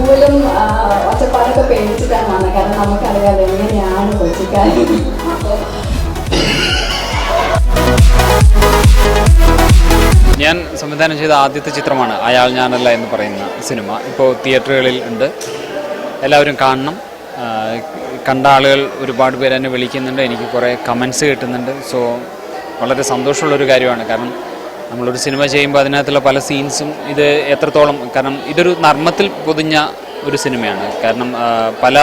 തൂവലും ഒച്ചപ്പാടൊക്കെ പേടിച്ചിട്ടാണ് വന്നത്. കാരണം നമുക്കറിയാതെ എങ്ങനെയാണ് കൊച്ചിക്കാർ. ഞാൻ സംവിധാനം ചെയ്ത ആദ്യത്തെ ചിത്രമാണ് അയാൾ ഞാനല്ല എന്ന് പറയുന്ന സിനിമ. ഇപ്പോൾ തിയേറ്ററുകളിൽ ഉണ്ട്, എല്ലാവരും കാണണം. കണ്ട ആളുകൾ ഒരുപാട് പേര് എന്നെ വിളിക്കുന്നുണ്ട്, എനിക്ക് കുറേ കമൻസ് കിട്ടുന്നുണ്ട്. സോ വളരെ സന്തോഷമുള്ളൊരു കാര്യമാണ്. കാരണം നമ്മളൊരു സിനിമ ചെയ്യുമ്പോൾ അതിനകത്തുള്ള പല സീൻസും ഇത് എത്രത്തോളം, കാരണം ഇതൊരു നർമ്മത്തിൽ പൊതിഞ്ഞ ഒരു സിനിമയാണ്. കാരണം പല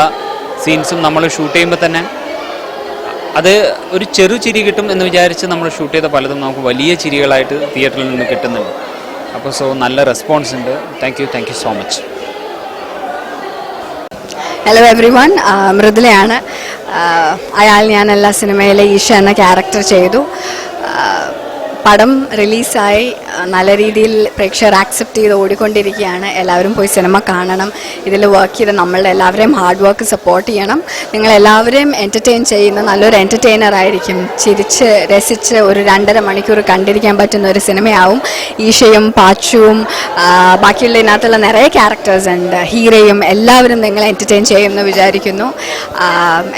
സീൻസും നമ്മൾ ഷൂട്ട് ചെയ്യുമ്പോൾ തന്നെ അത് ഒരു ചെറു ചിരി കിട്ടും എന്ന് വിചാരിച്ച് നമ്മൾ ഷൂട്ട് ചെയ്ത പലതും നമുക്ക് വലിയ ചിരികളായിട്ട് തിയേറ്ററിൽ നിന്ന് കിട്ടുന്നുണ്ട്. അപ്പോൾ സോ നല്ല റെസ്പോൺസ് ഉണ്ട്. Thank you so much. Hello everyone, മൃദുലയാണ്. അയാൾ ഞാനല്ല സിനിമയിലെ ഈശ എന്ന ക്യാരക്ടർ ചെയ്തു. പടം റിലീസായി നല്ല രീതിയിൽ പ്രേക്ഷകർ ആക്സെപ്റ്റ് ചെയ്ത് ഓടിക്കൊണ്ടിരിക്കുകയാണ്. എല്ലാവരും പോയി സിനിമ കാണണം. ഇതിൽ വർക്ക് ചെയ്ത് നമ്മളുടെ എല്ലാവരെയും ഹാർഡ് വർക്ക് സപ്പോർട്ട് ചെയ്യണം. നിങ്ങളെല്ലാവരെയും എൻ്റർടൈൻ ചെയ്യുന്ന നല്ലൊരു എൻ്റർടൈനർ ആയിരിക്കും. ചിരിച്ച് രസിച്ച് ഒരു 2.5 മണിക്കൂർ കണ്ടിരിക്കാൻ പറ്റുന്ന ഒരു സിനിമയാവും. ഈശയും പാച്ചുവും ബാക്കിയുള്ള ഇതിനകത്തുള്ള നിറയെ ക്യാരക്ടേഴ്സ് ഉണ്ട്. ഹീറയും എല്ലാവരും നിങ്ങളെ എൻ്റർടൈൻ ചെയ്യുമെന്ന് വിചാരിക്കുന്നു.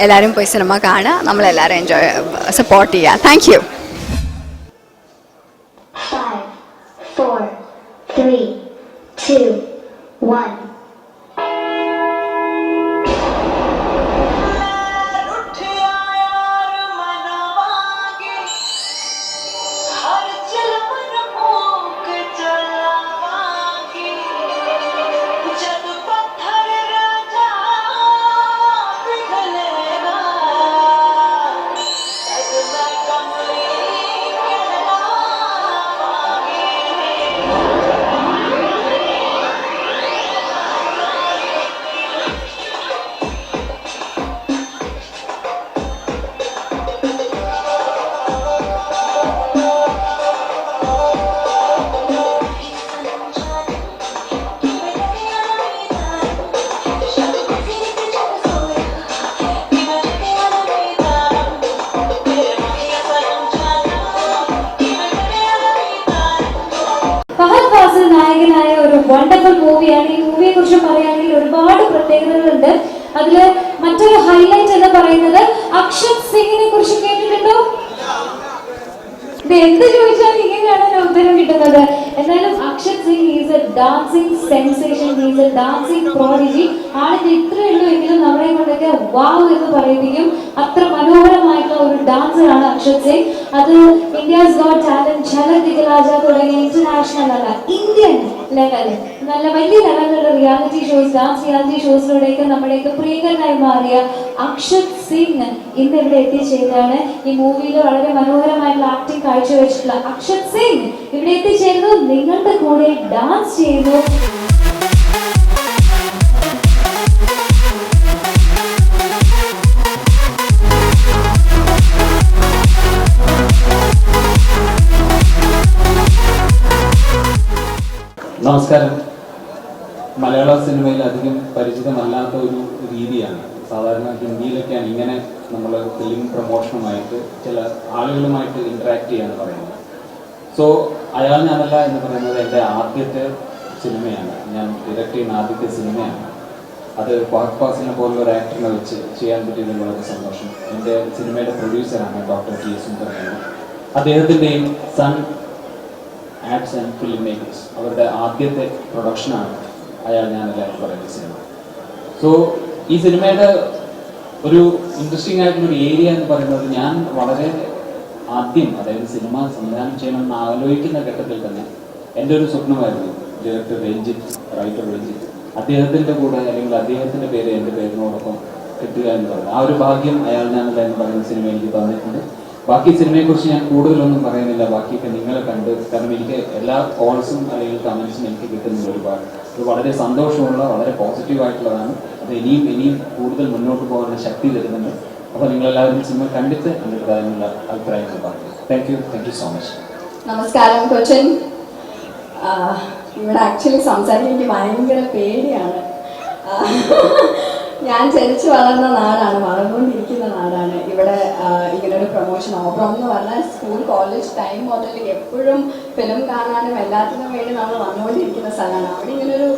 എല്ലാവരും പോയി സിനിമ കാണുക, നമ്മളെല്ലാവരും എൻജോയ് സപ്പോർട്ട് ചെയ്യുക. Thank you. 5, 4, 3, 2, 1. നായകനായ ഒരു വണ്ടർഫുൾ മൂവിയാണ്. ഈ മൂവിയെ കുറിച്ച് പറയുകയാണെങ്കിൽ ഒരുപാട് പ്രത്യേകതകളുണ്ട്. അതിൽ മറ്റൊരു ഹൈലൈറ്റ് എന്ന് പറയുന്നത് അക്ഷത് സിംഗിനെ കുറിച്ച് കേട്ടിട്ടുണ്ടോ? ഇത് എന്ത് ചോദിച്ചാൽ ഇങ്ങനെയാണ് ഉത്തരം കിട്ടുന്നത്. എന്നാലും Akshat Singh is A dancing sensation, is A dancing prodigy. ആളിന് ഇത്രയേ ഉള്ളൂ എങ്കിലും നമ്മളെ കൊണ്ടൊക്കെ വാവ് എന്ന് പറയിപ്പിക്കും. അത്ര മനോഹരമായിട്ടുള്ള ഒരു ഡാൻസറാണ് അക്ഷത് സിംഗ്. അത് ഇന്ത്യസ് ഗോട്ട് ടാലന്റ്, ഝലക് ദിഖലാജ തുടങ്ങിയ ഇന്റർനാഷണൽ അല്ല ഇന്ത്യൻ ലെവലിൽ നല്ല വലിയ ലെവലിലുള്ള റിയാലിറ്റി ഷോസ്, ഡാൻസ് റിയാലിറ്റി ഷോസിലൂടെയൊക്കെ നമ്മുടെയൊക്കെ പ്രിയങ്കരനായി മാറിയ അക്ഷത് സിംഗ് ഇന്ന് ഇവിടെ എത്തിച്ചേർന്നാണ്. ഈ മൂവിയിൽ വളരെ മനോഹരമായിട്ടുള്ള ആക്ടിങ് കാഴ്ചവെച്ചിട്ടുള്ള അക്ഷത് സിംഗ് ഇവിടെ എത്തിച്ചേർന്നു, നിങ്ങളുടെ കൂടെ ഡാൻസ് ചെയ്യുന്നു. നമസ്കാരം. മലയാള സിനിമയിൽ അധികം പരിചിതമല്ലാത്ത ഒരു രീതിയാണ്. സാധാരണ ഹിന്ദിയിലൊക്കെയാണ് ഇങ്ങനെ നമ്മൾ ഫിലിം പ്രൊമോഷനുമായിട്ട് ചില ആളുകളുമായിട്ട് ഇൻട്രാക്ട് ചെയ്യാന്ന് പറയുന്നത്. സോ അയാൾ ഞാനല്ല എന്ന് പറയുന്നത് എൻ്റെ ആദ്യത്തെ സിനിമയാണ്. ഞാൻ ഡയറക്റ്റ് ചെയ്യുന്ന ആദ്യത്തെ സിനിമയാണ്. അത് ഫഹദ് ഫാസിലിനെ പോലുള്ള ഒരു ആക്ടറിനെ വെച്ച് ചെയ്യാൻ പറ്റിയതിൽ വളരെ സന്തോഷം. എൻ്റെ സിനിമയുടെ പ്രൊഡ്യൂസറാണ് ഡോക്ടർ ടി സുന്ദരൻ. അദ്ദേഹത്തിൻ്റെയും Sun Ads and film makers, അവരുടെ ആദ്യത്തെ പ്രൊഡക്ഷനാണ് അയാൾ ഞാനല്ല എന്ന് പറയുന്ന സിനിമ. സോ ഈ സിനിമയുടെ ഒരു ഇൻട്രസ്റ്റിംഗ് ആയിട്ടുള്ളൊരു ഏരിയ എന്ന് പറയുന്നത്, ഞാൻ വളരെ ആദ്യം അതായത് സിനിമ സംവിധാനം ചെയ്യണമെന്ന് ആലോചിക്കുന്ന ഘട്ടത്തിൽ തന്നെ എൻ്റെ ഒരു സ്വപ്നമായിരുന്നു ഡയറക്ടർ രഞ്ജിത്ത്, റൈറ്റർ രഞ്ജിത്ത്, അദ്ദേഹത്തിൻ്റെ കൂടെ അല്ലെങ്കിൽ അദ്ദേഹത്തിൻ്റെ പേര് എൻ്റെ പേരിനോടൊപ്പം കിട്ടുക എന്ന് പറയുന്നത്. ആ ഒരു ഭാഗ്യം അയാൾ ഞാനല്ല എന്ന് പറയുന്ന സിനിമ എനിക്ക് തന്നിട്ടുണ്ട്. ബാക്കി സിനിമയെക്കുറിച്ച് ഞാൻ കൂടുതലൊന്നും പറയുന്നില്ല, ബാക്കിയൊക്കെ നിങ്ങളെ കണ്ട്. കാരണം എനിക്ക് എല്ലാ കോൾസും അല്ലെങ്കിൽ കമൻസും എനിക്ക് കിട്ടുന്നത് ഒരുപാട്. അത് വളരെ സന്തോഷമുള്ള, വളരെ പോസിറ്റീവായിട്ടുള്ളതാണ്. അത് ഇനിയും കൂടുതൽ മുന്നോട്ട് പോകാനുള്ള ശക്തി തരുന്നുണ്ട്. അപ്പോൾ നിങ്ങളെല്ലാവരും സിനിമ കണ്ടിട്ട് അതിൻ്റെതായുള്ള അഭിപ്രായങ്ങൾ പറഞ്ഞു. Thank you so much. നമസ്കാരം കൊച്ചൻ. ഇവിടെ ആക്ച്വലി സംസാരിക്കാൻ എനിക്ക് ഭയങ്കര പേടിയാണ്. ഞാൻ ജനിച്ചു വളർന്ന നാടാണ്, വളർന്നുകൊണ്ടിരിക്കുന്ന നാടാണ്. ഇവിടെ ഇങ്ങനൊരു പ്രൊമോഷൻ ഓപ്പറം എന്ന് പറഞ്ഞാൽ സ്കൂൾ കോളേജ് ടൈം മുതൽ എപ്പോഴും ഫിലിം കാണാനും എല്ലാത്തിനും വേണ്ടി നമ്മൾ വന്നുകൊണ്ടിരിക്കുന്ന സ്ഥലമാണ്. അവിടെ ഇങ്ങനൊരു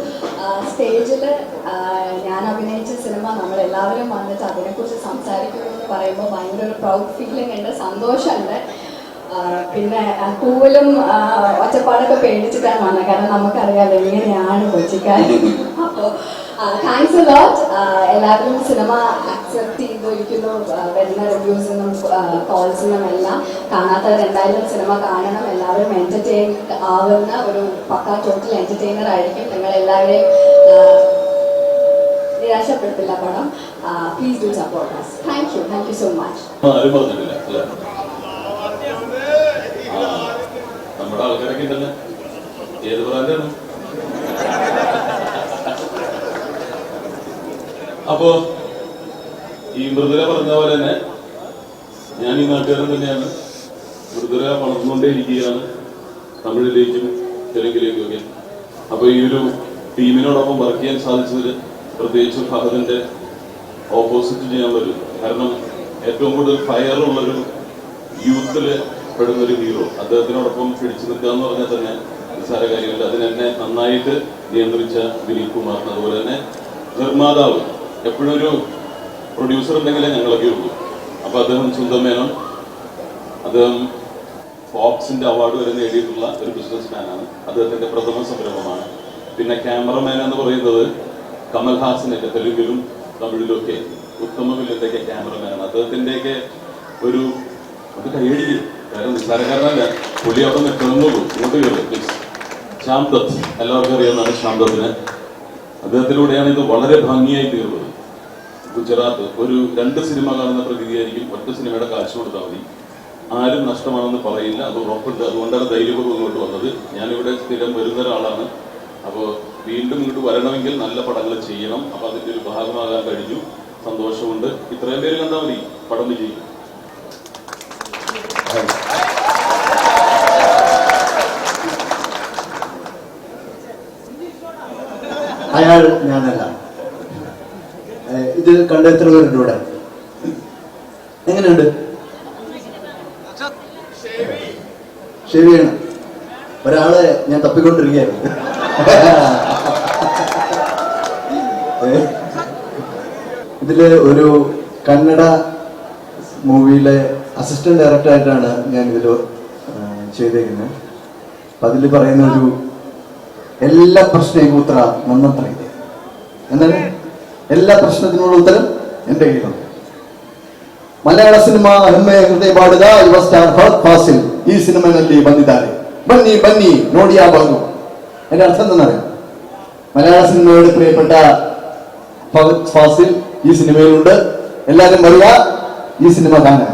സ്റ്റേജ് സ്റ്റേജിൽ ഞാൻ അഭിനയിച്ച സിനിമ നമ്മളെല്ലാവരും വന്നിട്ട് അതിനെക്കുറിച്ച് സംസാരിക്കുന്നു എന്ന് പറയുമ്പോൾ ഭയങ്കര ഒരു പ്രൗഡ് ഫീലിംഗ് ഉണ്ട്, സന്തോഷമുണ്ട്. പിന്നെ കൂവലും ഒച്ചപ്പാടൊക്കെ പേടിച്ചിട്ടാണ് വന്നത്, കാരണം നമുക്കറിയാം എങ്ങനെയാണ് കൊച്ചിക്കാർ. അപ്പോൾ താങ്ക്സ് എ ലോട്ട്. എല്ലാവരും സിനിമ അക്സെപ്റ്റ് ചെയ്തിരിക്കുന്നു. വരുന്ന റിവ്യൂസിനും കോൾസിനും എല്ലാം കാണാത്തവർ എന്തായാലും സിനിമ കാണണം. എല്ലാവരും എൻ്റർടൈൻ ആവുന്ന ഒരു പക്ക ടോട്ടൽ എൻ്റർടൈനർ ആയിരിക്കും. നിങ്ങളെല്ലാവരെയും നിരാശപ്പെടുത്തില്ല പടം. Please do support us. Thank you so much. ആരും പറഞ്ഞിട്ടില്ല അല്ലേ? നമ്മുടെ ആൾക്കാരൊക്കെ ഉണ്ടല്ലേ? ഏത് ബ്രാൻഡാണ്? അപ്പോ ഈ മൃദുല പറഞ്ഞ പോലെ തന്നെ ഞാൻ ഈ നാട്ടുകാരൻ തന്നെയാണ്. മൃദുല വളർന്നുകൊണ്ടേയിരിക്കുകയാണ്, തമിഴിലേക്കും തെലുങ്കിലേക്കും ഒക്കെ. അപ്പൊ ഈ ഒരു ടീമിനോടൊപ്പം വർക്ക് ചെയ്യാൻ സാധിച്ചതിൽ പ്രത്യേകിച്ച് ഫഹദിന്റെ ഓപ്പോസിറ്റ് ചെയ്യാൻ പറ്റും. കാരണം ഏറ്റവും കൂടുതൽ ഫയറുള്ളൊരു യൂത്തില് പെടുന്നൊരു ഹീറോ, അദ്ദേഹത്തിനോടൊപ്പം പിടിച്ചു നിൽക്കുക എന്ന് പറഞ്ഞാൽ തന്നെ നിസ്സാര കാര്യമില്ല. അതിനെന്നെ നന്നായിട്ട് നിയന്ത്രിച്ച ദിലീപ് കുമാറിന്, അതുപോലെ തന്നെ നിർമ്മാതാവ്, എപ്പോഴും ഒരു പ്രൊഡ്യൂസർ ഉണ്ടെങ്കിലേ ഞങ്ങളൊക്കെ ഉള്ളൂ. അപ്പൊ അദ്ദേഹം സുന്ദർ മേനോൻ, അദ്ദേഹം ഫോക്സിന്റെ അവാർഡ് വരെ നേടിയിട്ടുള്ള ഒരു ബിസിനസ് മാനാണ്. അദ്ദേഹത്തിന്റെ പ്രഥമ സംരംഭമാണ്. പിന്നെ ക്യാമറമാൻ എന്ന് പറയുന്നത് കമൽഹാസനൊക്കെ തെലുങ്കിലും തമിഴിലൊക്കെ ഉത്തമ വില്ലന്റെയൊക്കെ ക്യാമറമാനാണ്. അദ്ദേഹത്തിന്റെയൊക്കെ ഒരു കൈയടിക്കും, കാരണം നിസ്സാരക്കാരനല്ല പുള്ളി. അവിടെ നിൽക്കുന്നുള്ളൂ, ഇങ്ങോട്ട് കയറി പ്ലീസ്. ശ്യാം ദത്ത് എല്ലാവർക്കും അറിയാവുന്നതാണ് ശ്യാം ദത്തിനെ. അദ്ദേഹത്തിലൂടെയാണ് ഇത് വളരെ ഭംഗിയായി തീർന്നത്. ഗുജറാത്ത് ഒരു 2 സിനിമ കാണുന്ന പ്രകൃതിയായിരിക്കും, ഒറ്റ സിനിമയുടെ കാശ് കൊടുത്താൽ മതി, ആരും നഷ്ടമാണെന്ന് പറയില്ല, അത് ഉറപ്പുണ്ട്. അതുകൊണ്ടാണ് ധൈര്യപൂർവ്വം ഇങ്ങോട്ട് വന്നത്. ഞാനിവിടെ സ്ഥിരം വരുന്ന ഒരാളാണ്. അപ്പോൾ വീണ്ടും ഇങ്ങോട്ട് വരണമെങ്കിൽ നല്ല പടങ്ങൾ ചെയ്യണം. അപ്പൊ അതിന്റെ ഒരു ഭാഗമാകാൻ കഴിഞ്ഞു, സന്തോഷമുണ്ട്. ഇത്രയും പേര് കണ്ടാൽ മതി, പടം വിജയിക്കും. അയാൾ ഞാനല്ല. ഇത് കണ്ട എത്ര പേരുണ്ട് ഇവിടെ? എങ്ങനെയുണ്ട്? ശരിയാണ്. ഒരാളെ ഞാൻ തപ്പിക്കൊണ്ടിരിക്കുകയായിരുന്നു. ഇതില് ഒരു കന്നഡ മൂവിയിലെ അസിസ്റ്റന്റ് ഡയറക്ടറായിട്ടാണ് ഞാൻ ഇതിൽ ചെയ്തേക്കുന്നത്. അപ്പൊ അതിൽ പറയുന്ന ഒരു എല്ലാ പ്രശ്നവും ഉത്തര നന്നത്ര എന്താണ് എല്ലാ പ്രശ്നത്തിനുള്ള ഉത്തരം എന്റെ കയ്യിലുണ്ട്. മലയാള ಸಿನಿಮಾ ಹೆಮ್ಮೆಯ ಹೃದಯ ಬಾಡಿದ ಯುವ ಸ್ಟಾರ್ ಫಹದ್ ಫಾಸಿಲ್ ಈ ಸಿನಿಮಾನಲ್ಲಿ ಬಂದಿದ್ದಾರೆ. ಬನ್ನಿ ಬನ್ನಿ ನೋಡಿ ಆ ಬಂದು. എന്റെ അർത്ഥം എന്താണെന്നറിയാം? മലയാള സിനിമയോട് പ്രിയപ്പെട്ട ഫഹദ് ഫാസിൽ ഈ സിനിമയിലുണ്ട്. എല്ലാവരും വരിക, ഈ സിനിമ കാണുക.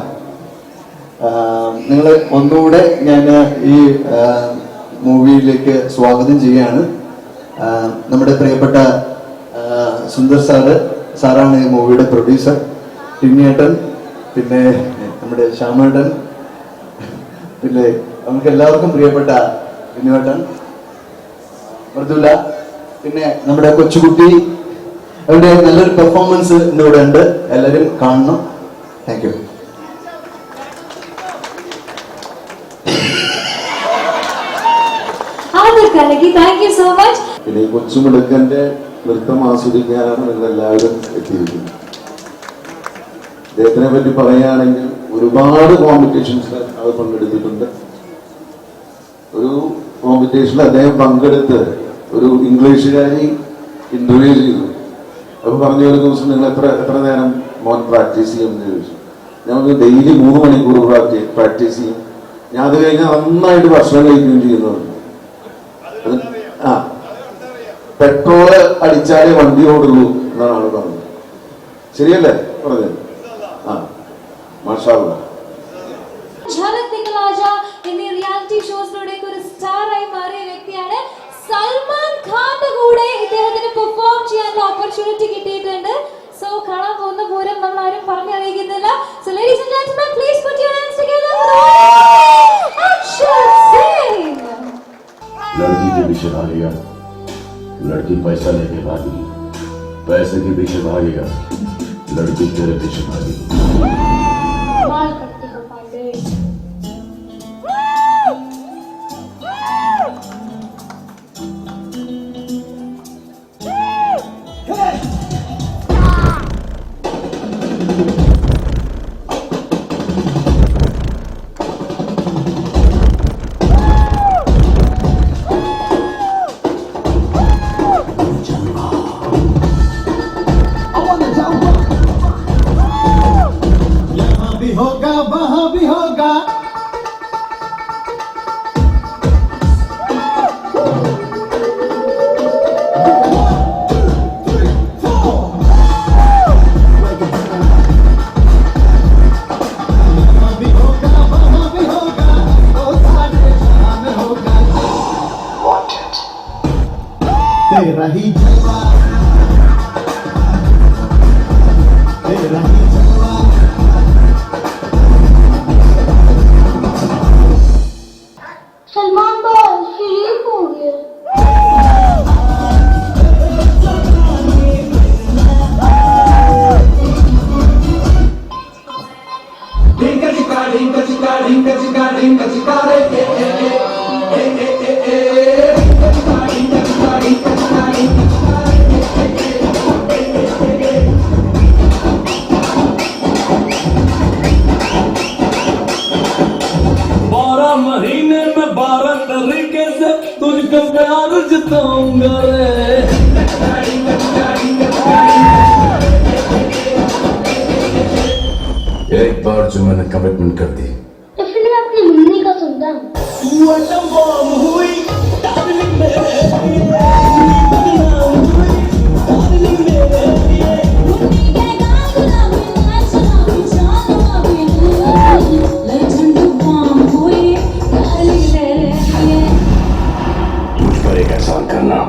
നിങ്ങൾ ഒന്നുകൂടെ ഞാൻ ഈ മൂവിയിലേക്ക് സ്വാഗതം ചെയ്യുകയാണ്. നമ്മുടെ പ്രിയപ്പെട്ട സുന്ദർ സാറാണ് ഈ മൂവിയുടെ പ്രൊഡ്യൂസർ. ടിന്നിയേട്ടൻ, പിന്നെ നമ്മുടെ ശ്യാമേട്ടൻ, പിന്നെ നമുക്ക് എല്ലാവർക്കും പ്രിയപ്പെട്ട വിനുവേട്ടൻ, മൃദുല, പിന്നെ നമ്മുടെ കൊച്ചുകുട്ടി, അവരുടെ നല്ലൊരു പെർഫോമൻസ് ഇന്നിവിടെ ഉണ്ട്. എല്ലാവരും കാണണം. Thank you. പിന്നെ ഈ കൊച്ചുമിടുക്കന്റെ നൃത്തം ആസ്വദിക്കാനാണ് നിങ്ങൾ എല്ലാവരും എത്തിയിരിക്കുന്നത്. അദ്ദേഹത്തിനെ പറ്റി പറയുകയാണെങ്കിൽ ഒരുപാട് കോമ്പറ്റീഷൻസ് അത് പങ്കെടുത്തിട്ടുണ്ട്. ഒരു കോമ്പറ്റീഷനിൽ അദ്ദേഹം പങ്കെടുത്ത് ഒരു ഇംഗ്ലീഷുകാരി ഇന്റർവ്യൂ ചെയ്തു. അപ്പൊ പറഞ്ഞു, ഒരു ദിവസം നിങ്ങൾ എത്ര നേരം മോൻ പ്രാക്ടീസ് ചെയ്യുമെന്ന് ചോദിച്ചു. ഞങ്ങൾക്ക് ഡെയിലി 3 മണിക്കൂർ പ്രാക്ടീസ് ചെയ്യും. ഞാൻ അത് കഴിഞ്ഞാൽ നന്നായിട്ട് ഭക്ഷണം കഴിക്കുകയും ചെയ്യുന്നുണ്ട്. പെട്രോള് അടിച്ചാലേ വണ്ടി ഓടുള്ളൂ എന്നാണ് ആള് പറഞ്ഞത്. ശരിയല്ലേ പറഞ്ഞത്? മാഷാ അല്ലാഹ്. എന്നീ റിയാലിറ്റി ഷോസിലൂടെയൊക്കെ ഒരു സ്റ്റാറായി മാറിയ വ്യക്തിയാണ്. സൽമാൻ ഖാന്റെ കൂടെ ഇദ്ദേഹത്തിന് പെർഫോം ചെയ്യാൻ ഓപ്പർച്യൂണിറ്റി കിട്ടിയിട്ടുണ്ട്. സോ കാണാൻ പോകുന്ന പൂരം നമ്മൾ ആരും പറഞ്ഞറിയിക്കുന്നില്ല. So ladies and gentlemen, please put your hands together. Akshar Singh. लड़की के पीछे भागेगा, लड़की पैसा लेके भागेगी, पैसे के पीछे भागेगा, लड़की तेरे पीछे भागेगी. कमाल करते हो पांडे. जो मैंने कमिटमेंट कर दी। तो फिर मैं अपनी मम्मी का सुनता हूँ। मुझ पर एक एहसान करना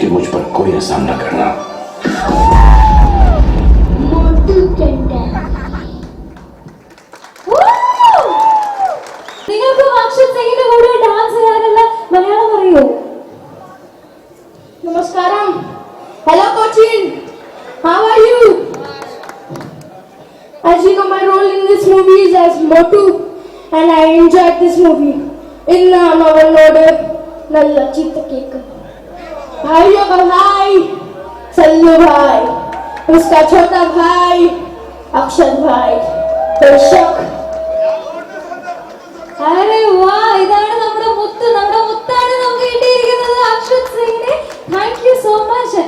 कि मुझ पर कोई एहसान न करना। मोटू टेंडर। നിങ്ങൾക്ക് അക്ഷത് സിംഗിന്റെ കൂടെ ഡാൻസ് ചെയ്യാനുള്ള മലയാളം അറിയോ? Namaskaram. Hello, Cochin. How are you? As you know, my role in this movie is as Motu, and I enjoyed this movie. In novel order, Nalla Chita Cake. Hi, Yoga Bhai, Sallu Bhai, Uska Chota Bhai, Akshat Bhai, Darshak. അരെ വാ, ഇതാണ് നമ്മുടെ മുത്താണ് നമുക്ക് കിട്ടിയിരിക്കുന്നത് അക്ഷത് സിംഗിനെ. Thank you so much.